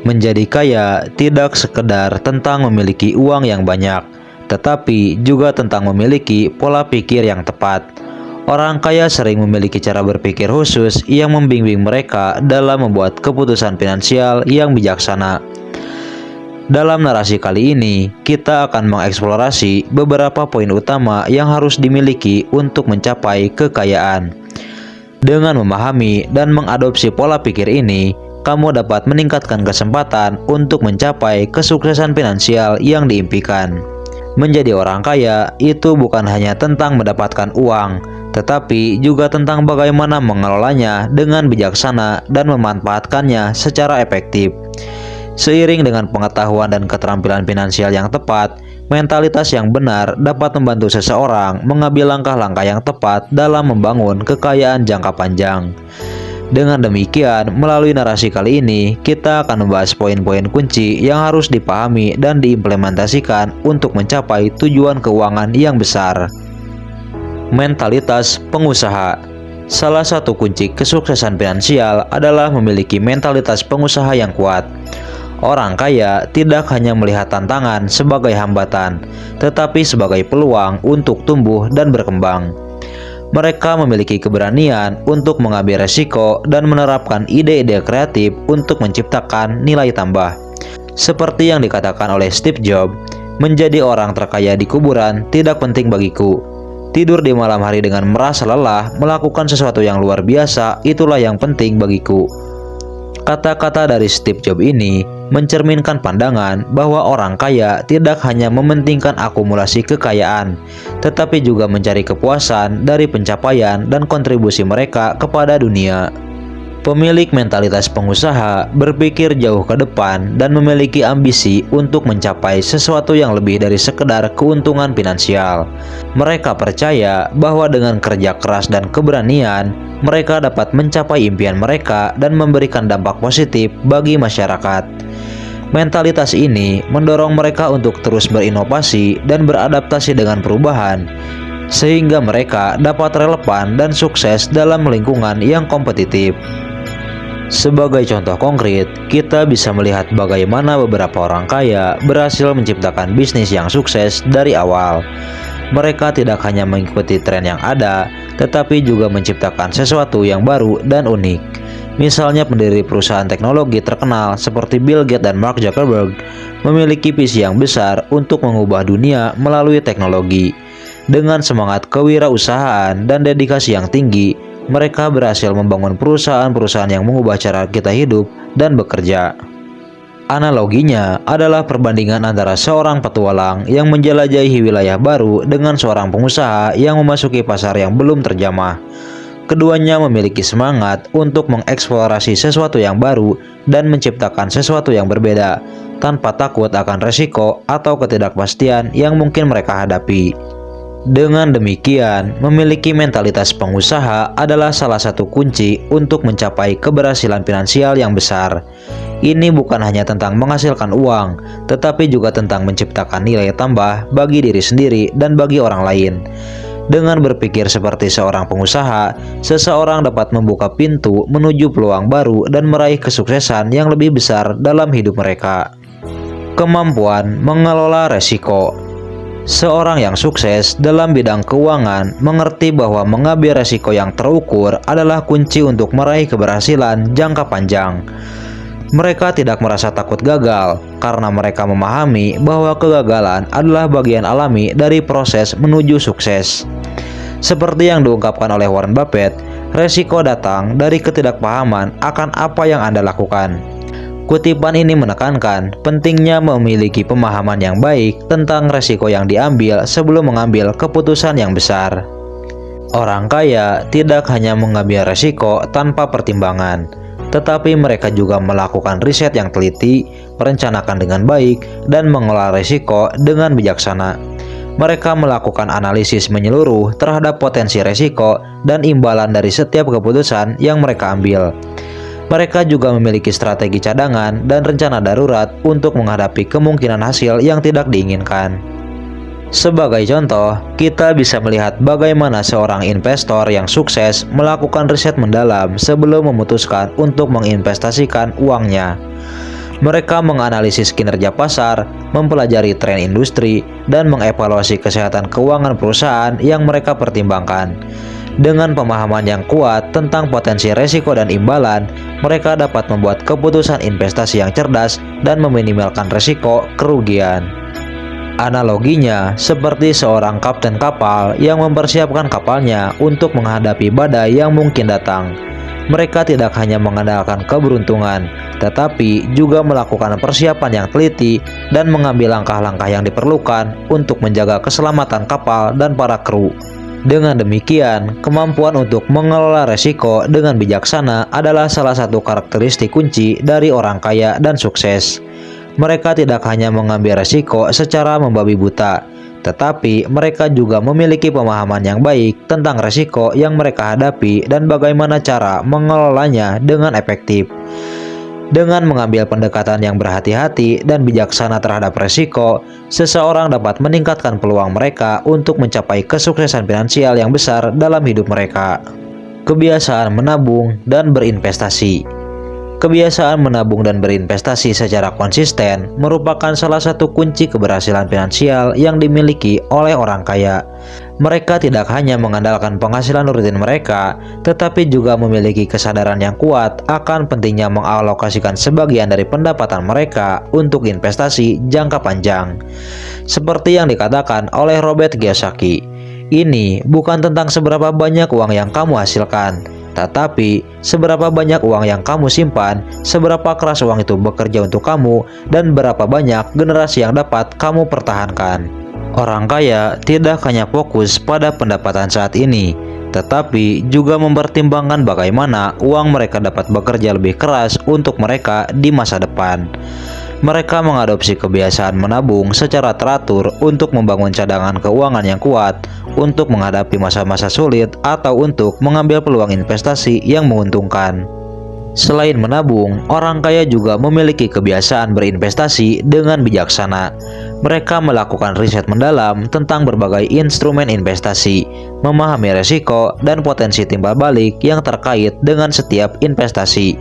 Menjadi kaya tidak sekedar tentang memiliki uang yang banyak, tetapi juga tentang memiliki pola pikir yang tepat. Orang kaya sering memiliki cara berpikir khusus yang membimbing mereka dalam membuat keputusan finansial yang bijaksana. Dalam narasi kali ini, kita akan mengeksplorasi beberapa poin utama yang harus dimiliki untuk mencapai kekayaan. Dengan memahami dan mengadopsi pola pikir ini, kamu dapat meningkatkan kesempatan untuk mencapai kesuksesan finansial yang diimpikan. Menjadi orang kaya itu bukan hanya tentang mendapatkan uang, tetapi juga tentang bagaimana mengelolanya dengan bijaksana dan memanfaatkannya secara efektif. Seiring dengan pengetahuan dan keterampilan finansial yang tepat, mentalitas yang benar dapat membantu seseorang mengambil langkah-langkah yang tepat dalam membangun kekayaan jangka panjang. Dengan demikian, melalui narasi kali ini, kita akan membahas poin-poin kunci yang harus dipahami dan diimplementasikan untuk mencapai tujuan keuangan yang besar. Mentalitas pengusaha. Salah satu kunci kesuksesan finansial adalah memiliki mentalitas pengusaha yang kuat. Orang kaya tidak hanya melihat tantangan sebagai hambatan, tetapi sebagai peluang untuk tumbuh dan berkembang. Mereka memiliki keberanian untuk mengambil resiko dan menerapkan ide-ide kreatif untuk menciptakan nilai tambah. Seperti yang dikatakan oleh Steve Jobs, menjadi orang terkaya di kuburan tidak penting bagiku. Tidur di malam hari dengan merasa lelah melakukan sesuatu yang luar biasa, itulah yang penting bagiku. Kata-kata dari Steve Jobs ini mencerminkan pandangan bahwa orang kaya tidak hanya mementingkan akumulasi kekayaan, tetapi juga mencari kepuasan dari pencapaian dan kontribusi mereka kepada dunia. Pemilik mentalitas pengusaha berpikir jauh ke depan dan memiliki ambisi untuk mencapai sesuatu yang lebih dari sekedar keuntungan finansial. Mereka percaya bahwa dengan kerja keras dan keberanian, mereka dapat mencapai impian mereka dan memberikan dampak positif bagi masyarakat. Mentalitas ini mendorong mereka untuk terus berinovasi dan beradaptasi dengan perubahan, sehingga mereka dapat relevan dan sukses dalam lingkungan yang kompetitif. Sebagai contoh konkret, kita bisa melihat bagaimana beberapa orang kaya berhasil menciptakan bisnis yang sukses dari awal. Mereka tidak hanya mengikuti tren yang ada, tetapi juga menciptakan sesuatu yang baru dan unik. Misalnya pendiri perusahaan teknologi terkenal seperti Bill Gates dan Mark Zuckerberg memiliki visi yang besar untuk mengubah dunia melalui teknologi. Dengan semangat kewirausahaan dan dedikasi yang tinggi, mereka berhasil membangun perusahaan-perusahaan yang mengubah cara kita hidup dan bekerja. Analoginya adalah perbandingan antara seorang petualang yang menjelajahi wilayah baru dengan seorang pengusaha yang memasuki pasar yang belum terjamah. Keduanya memiliki semangat untuk mengeksplorasi sesuatu yang baru dan menciptakan sesuatu yang berbeda, tanpa takut akan resiko atau ketidakpastian yang mungkin mereka hadapi. Dengan demikian, memiliki mentalitas pengusaha adalah salah satu kunci untuk mencapai keberhasilan finansial yang besar. Ini bukan hanya tentang menghasilkan uang, tetapi juga tentang menciptakan nilai tambah bagi diri sendiri dan bagi orang lain. Dengan berpikir seperti seorang pengusaha, seseorang dapat membuka pintu menuju peluang baru dan meraih kesuksesan yang lebih besar dalam hidup mereka. Kemampuan mengelola resiko. Seorang yang sukses dalam bidang keuangan mengerti bahwa mengambil resiko yang terukur adalah kunci untuk meraih keberhasilan jangka panjang. Mereka tidak merasa takut gagal karena mereka memahami bahwa kegagalan adalah bagian alami dari proses menuju sukses. Seperti yang diungkapkan oleh Warren Buffett, resiko datang dari ketidakpahaman akan apa yang Anda lakukan. Kutipan ini menekankan pentingnya memiliki pemahaman yang baik tentang resiko yang diambil sebelum mengambil keputusan yang besar. Orang kaya tidak hanya mengambil resiko tanpa pertimbangan, tetapi mereka juga melakukan riset yang teliti, merencanakan dengan baik, dan mengelola resiko dengan bijaksana. Mereka melakukan analisis menyeluruh terhadap potensi resiko dan imbalan dari setiap keputusan yang mereka ambil. Mereka juga memiliki strategi cadangan dan rencana darurat untuk menghadapi kemungkinan hasil yang tidak diinginkan. Sebagai contoh, kita bisa melihat bagaimana seorang investor yang sukses melakukan riset mendalam sebelum memutuskan untuk menginvestasikan uangnya. Mereka menganalisis kinerja pasar, mempelajari tren industri, dan mengevaluasi kesehatan keuangan perusahaan yang mereka pertimbangkan. Dengan pemahaman yang kuat tentang potensi risiko dan imbalan, mereka dapat membuat keputusan investasi yang cerdas dan meminimalkan risiko kerugian. Analoginya, seperti seorang kapten kapal yang mempersiapkan kapalnya untuk menghadapi badai yang mungkin datang. Mereka tidak hanya mengandalkan keberuntungan, tetapi juga melakukan persiapan yang teliti dan mengambil langkah-langkah yang diperlukan untuk menjaga keselamatan kapal dan para kru. Dengan demikian, kemampuan untuk mengelola risiko dengan bijaksana adalah salah satu karakteristik kunci dari orang kaya dan sukses. Mereka tidak hanya mengambil risiko secara membabi buta, tetapi mereka juga memiliki pemahaman yang baik tentang risiko yang mereka hadapi dan bagaimana cara mengelolanya dengan efektif. Dengan mengambil pendekatan yang berhati-hati dan bijaksana terhadap risiko, seseorang dapat meningkatkan peluang mereka untuk mencapai kesuksesan finansial yang besar dalam hidup mereka. Kebiasaan menabung dan berinvestasi. Kebiasaan menabung dan berinvestasi secara konsisten merupakan salah satu kunci keberhasilan finansial yang dimiliki oleh orang kaya. Mereka tidak hanya mengandalkan penghasilan rutin mereka, tetapi juga memiliki kesadaran yang kuat akan pentingnya mengalokasikan sebagian dari pendapatan mereka untuk investasi jangka panjang. Seperti yang dikatakan oleh Robert Kiyosaki, ini bukan tentang seberapa banyak uang yang kamu hasilkan, tetapi seberapa banyak uang yang kamu simpan, seberapa keras uang itu bekerja untuk kamu, dan berapa banyak generasi yang dapat kamu pertahankan. Orang kaya tidak hanya fokus pada pendapatan saat ini, tetapi juga mempertimbangkan bagaimana uang mereka dapat bekerja lebih keras untuk mereka di masa depan. Mereka mengadopsi kebiasaan menabung secara teratur untuk membangun cadangan keuangan yang kuat, untuk menghadapi masa-masa sulit, atau untuk mengambil peluang investasi yang menguntungkan. Selain menabung, orang kaya juga memiliki kebiasaan berinvestasi dengan bijaksana. Mereka melakukan riset mendalam tentang berbagai instrumen investasi, memahami risiko dan potensi timbal balik yang terkait dengan setiap investasi,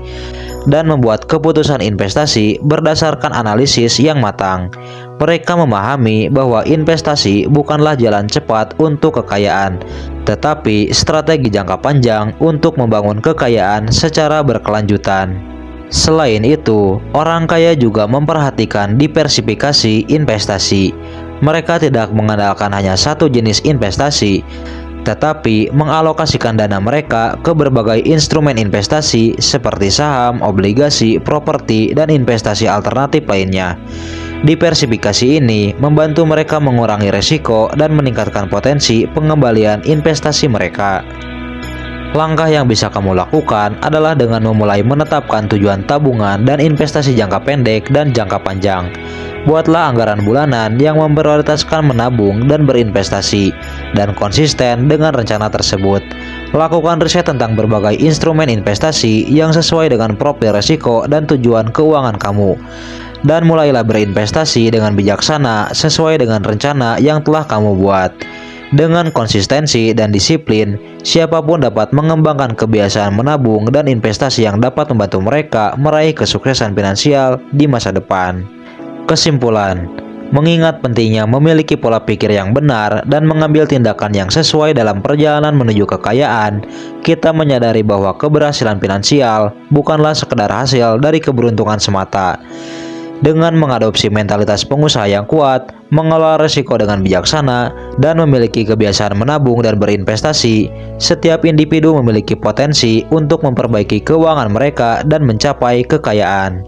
dan membuat keputusan investasi berdasarkan analisis yang matang. Mereka memahami bahwa investasi bukanlah jalan cepat untuk kekayaan, tetapi strategi jangka panjang untuk membangun kekayaan secara berkelanjutan. Selain itu, orang kaya juga memperhatikan diversifikasi investasi. Mereka tidak mengandalkan hanya satu jenis investasi, tetapi mengalokasikan dana mereka ke berbagai instrumen investasi seperti saham, obligasi, properti, dan investasi alternatif lainnya. Diversifikasi ini membantu mereka mengurangi risiko dan meningkatkan potensi pengembalian investasi mereka. Langkah yang bisa kamu lakukan adalah dengan memulai menetapkan tujuan tabungan dan investasi jangka pendek dan jangka panjang. Buatlah anggaran bulanan yang memprioritaskan menabung dan berinvestasi, dan konsisten dengan rencana tersebut. Lakukan riset tentang berbagai instrumen investasi yang sesuai dengan profil risiko dan tujuan keuangan kamu, dan mulailah berinvestasi dengan bijaksana sesuai dengan rencana yang telah kamu buat. Dengan konsistensi dan disiplin, siapapun dapat mengembangkan kebiasaan menabung dan investasi yang dapat membantu mereka meraih kesuksesan finansial di masa depan. Kesimpulan, mengingat pentingnya memiliki pola pikir yang benar dan mengambil tindakan yang sesuai dalam perjalanan menuju kekayaan, kita menyadari bahwa keberhasilan finansial bukanlah sekedar hasil dari keberuntungan semata. Dengan mengadopsi mentalitas pengusaha yang kuat, mengelola risiko dengan bijaksana, dan memiliki kebiasaan menabung dan berinvestasi, setiap individu memiliki potensi untuk memperbaiki keuangan mereka dan mencapai kekayaan.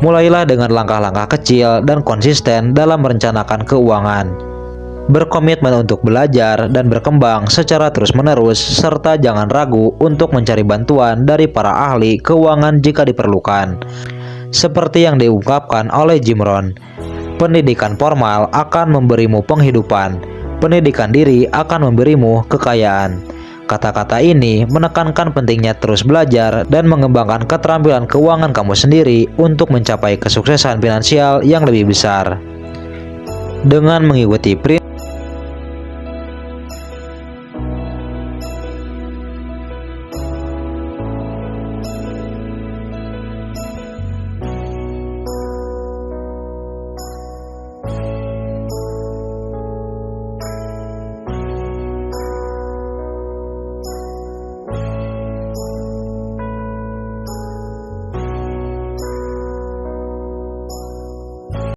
Mulailah dengan langkah-langkah kecil dan konsisten dalam merencanakan keuangan. Berkomitmen untuk belajar dan berkembang secara terus-menerus, serta jangan ragu untuk mencari bantuan dari para ahli keuangan jika diperlukan. Seperti yang diungkapkan oleh Jim Rohn, pendidikan formal akan memberimu penghidupan, pendidikan diri akan memberimu kekayaan. Kata-kata ini menekankan pentingnya terus belajar dan mengembangkan keterampilan keuangan kamu sendiri untuk mencapai kesuksesan finansial yang lebih besar. Dengan mengikuti prinsip